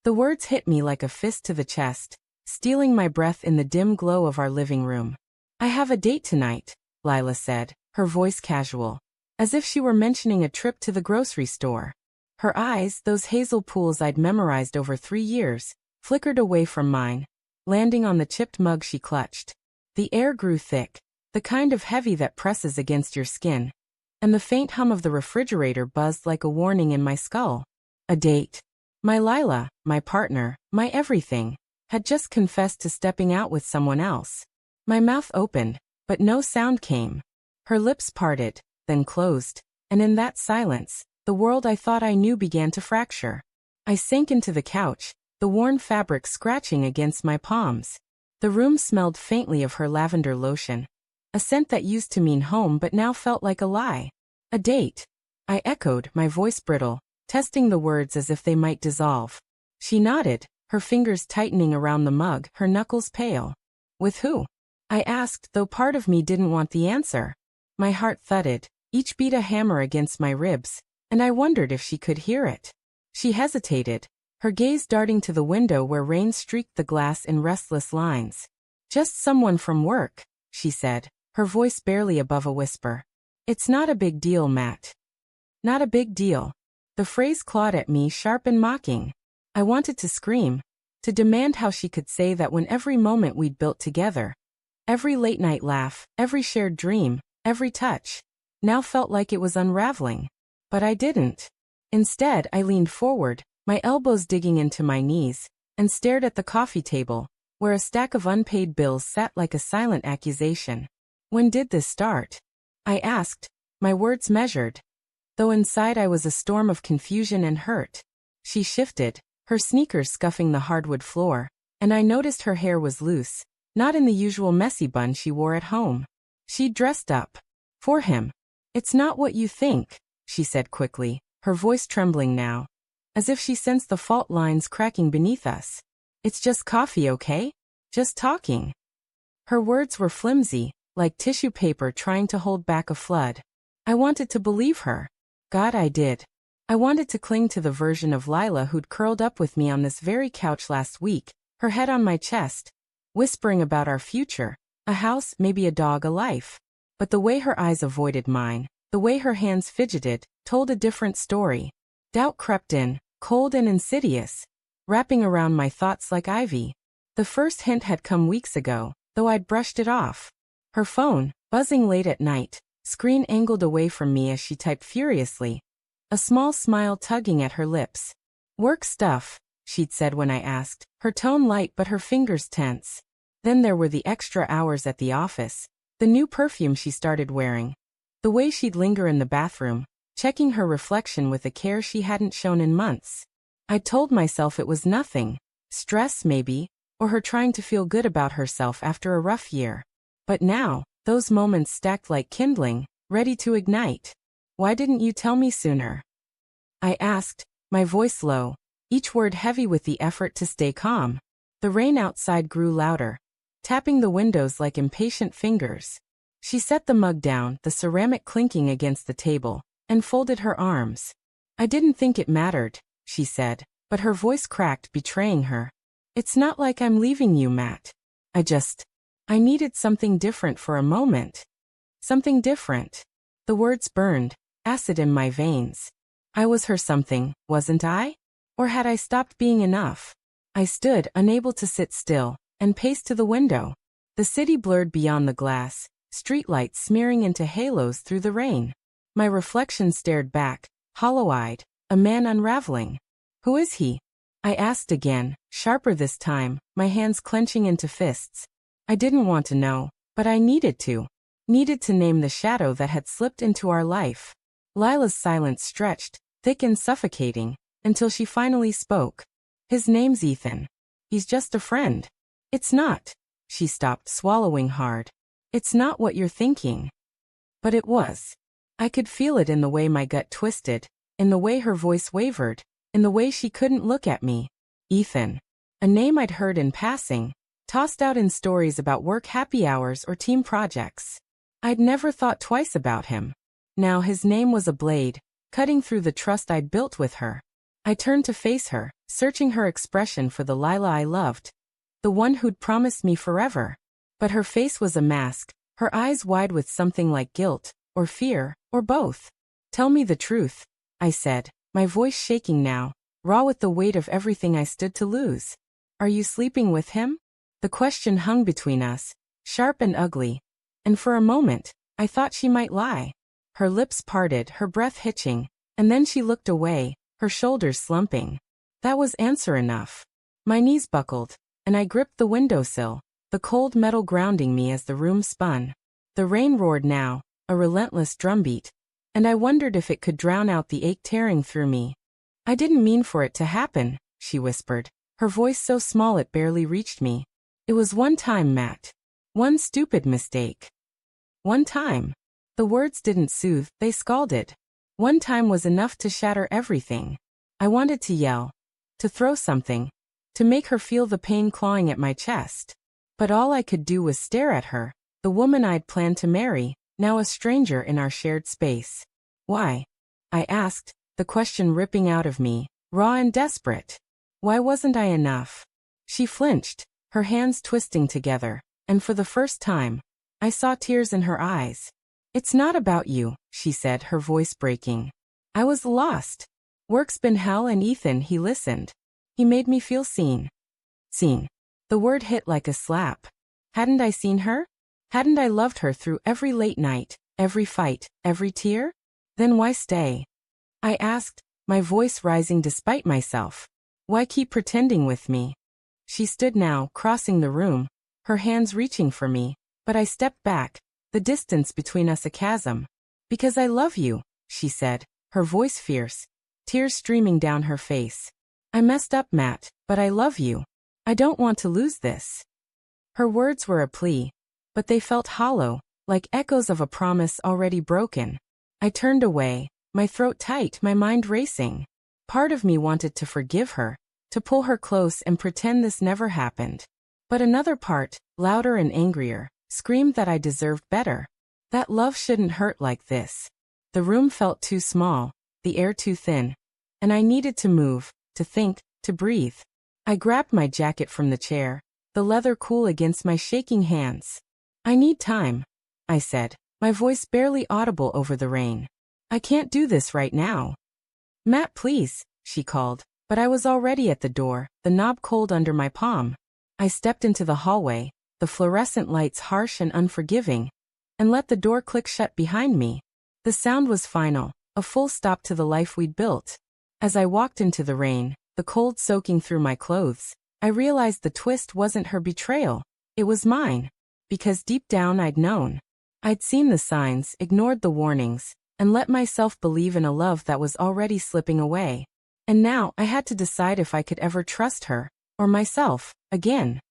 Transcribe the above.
The words hit me like a fist to the chest, stealing my breath in the dim glow of our living room. I have a date tonight, Lila said, her voice casual, as if she were mentioning a trip to the grocery store. Her eyes, those hazel pools I'd memorized over 3 years, flickered away from mine, landing on the chipped mug she clutched. The air grew thick, the kind of heavy that presses against your skin, and the faint hum of the refrigerator buzzed like a warning in my skull. A date. My Lila, my partner, my everything, had just confessed to stepping out with someone else. My mouth opened, but no sound came. Her lips parted, then closed, and in that silence, the world I thought I knew began to fracture. I sank into the couch, the worn fabric scratching against my palms. The room smelled faintly of her lavender lotion, a scent that used to mean home but now felt like a lie. A date. I echoed, my voice brittle, testing the words as if they might dissolve. She nodded, her fingers tightening around the mug, her knuckles pale. With who? I asked, though part of me didn't want the answer. My heart thudded, each beat a hammer against my ribs, and I wondered if she could hear it. She hesitated, her gaze darting to the window where rain streaked the glass in restless lines. Just someone from work, she said, her voice barely above a whisper. It's not a big deal, Matt. Not a big deal. The phrase clawed at me, sharp and mocking. I wanted to scream, to demand how she could say that when every moment we'd built together, every late-night laugh, every shared dream, every touch, now felt like it was unraveling. But I didn't. Instead, I leaned forward, my elbows digging into my knees, and stared at the coffee table, where a stack of unpaid bills sat like a silent accusation. When did this start? I asked, my words measured, though inside I was a storm of confusion and hurt. She shifted, her sneakers scuffing the hardwood floor, and I noticed her hair was loose, not in the usual messy bun she wore at home. She'd dressed up. For him. It's not what you think, she said quickly, her voice trembling now, as if she sensed the fault lines cracking beneath us. It's just coffee, okay? Just talking. Her words were flimsy, like tissue paper trying to hold back a flood. I wanted to believe her. God, I did. I wanted to cling to the version of Lila who'd curled up with me on this very couch last week, her head on my chest, whispering about our future, a house, maybe a dog, a life. But the way her eyes avoided mine, the way her hands fidgeted, told a different story. Doubt crept in, cold and insidious, wrapping around my thoughts like ivy. The first hint had come weeks ago, though I'd brushed it off. Her phone, buzzing late at night, screen angled away from me as she typed furiously, a small smile tugging at her lips. Work stuff, she'd said when I asked, her tone light but her fingers tense. Then there were the extra hours at the office, the new perfume she started wearing, the way she'd linger in the bathroom, checking her reflection with a care she hadn't shown in months. I told myself it was nothing, stress maybe, or her trying to feel good about herself after a rough year. But now, those moments stacked like kindling, ready to ignite. Why didn't you tell me sooner? I asked, my voice low, each word heavy with the effort to stay calm. The rain outside grew louder, tapping the windows like impatient fingers. She set the mug down, the ceramic clinking against the table, and folded her arms. I didn't think it mattered, she said, but her voice cracked, betraying her. It's not like I'm leaving you, Matt. I needed something different for a moment. Something different. The words burned, acid in my veins. I was her something, wasn't I? Or had I stopped being enough? I stood, unable to sit still, and paced to the window. The city blurred beyond the glass, streetlights smearing into halos through the rain. My reflection stared back, hollow-eyed, a man unraveling. Who is he? I asked again, sharper this time, my hands clenching into fists. I didn't want to know, but I needed to. Needed to name the shadow that had slipped into our life. Lila's silence stretched, thick and suffocating, until she finally spoke. His name's Ethan. He's just a friend. It's not. She stopped, swallowing hard. It's not what you're thinking. But it was. I could feel it in the way my gut twisted, in the way her voice wavered, in the way she couldn't look at me. Ethan. A name I'd heard in passing, tossed out in stories about work happy hours or team projects. I'd never thought twice about him. Now his name was a blade, cutting through the trust I'd built with her. I turned to face her, searching her expression for the Lila I loved. The one who'd promised me forever. But her face was a mask, her eyes wide with something like guilt, or fear, or both. Tell me the truth, I said, my voice shaking now, raw with the weight of everything I stood to lose. Are you sleeping with him? The question hung between us, sharp and ugly. And for a moment, I thought she might lie. Her lips parted, her breath hitching, and then she looked away, her shoulders slumping. That was answer enough. My knees buckled, and I gripped the windowsill, the cold metal grounding me as the room spun. The rain roared now, a relentless drumbeat, and I wondered if it could drown out the ache tearing through me. I didn't mean for it to happen, she whispered, her voice so small it barely reached me. It was one time, Matt. One stupid mistake. One time. The words didn't soothe, they scalded. One time was enough to shatter everything. I wanted to yell, to throw something, to make her feel the pain clawing at my chest. But all I could do was stare at her, the woman I'd planned to marry, now a stranger in our shared space. Why? I asked, the question ripping out of me, raw and desperate. Why wasn't I enough? She flinched, her hands twisting together, and for the first time, I saw tears in her eyes. It's not about you, she said, her voice breaking. I was lost. Work's been hell, and Ethan, he listened. He made me feel seen. Seen. The word hit like a slap. Hadn't I seen her? Hadn't I loved her through every late night, every fight, every tear? Then why stay? I asked, my voice rising despite myself. Why keep pretending with me? She stood now, crossing the room, her hands reaching for me, but I stepped back, the distance between us a chasm. Because I love you, she said, her voice fierce, tears streaming down her face. I messed up, Matt, but I love you. I don't want to lose this. Her words were a plea, but they felt hollow, like echoes of a promise already broken. I turned away, my throat tight, my mind racing. Part of me wanted to forgive her, to pull her close and pretend this never happened. But another part, louder and angrier, screamed that I deserved better. That love shouldn't hurt like this. The room felt too small, the air too thin, and I needed to move, to think, to breathe. I grabbed my jacket from the chair, the leather cool against my shaking hands. I need time, I said, my voice barely audible over the rain. I can't do this right now. Matt, please, she called, but I was already at the door, the knob cold under my palm. I stepped into the hallway, the fluorescent lights harsh and unforgiving, and let the door click shut behind me. The sound was final, a full stop to the life we'd built. As I walked into the rain, the cold soaking through my clothes, I realized the twist wasn't her betrayal, it was mine. Because deep down I'd known. I'd seen the signs, ignored the warnings, and let myself believe in a love that was already slipping away. And now I had to decide if I could ever trust her, or myself, again.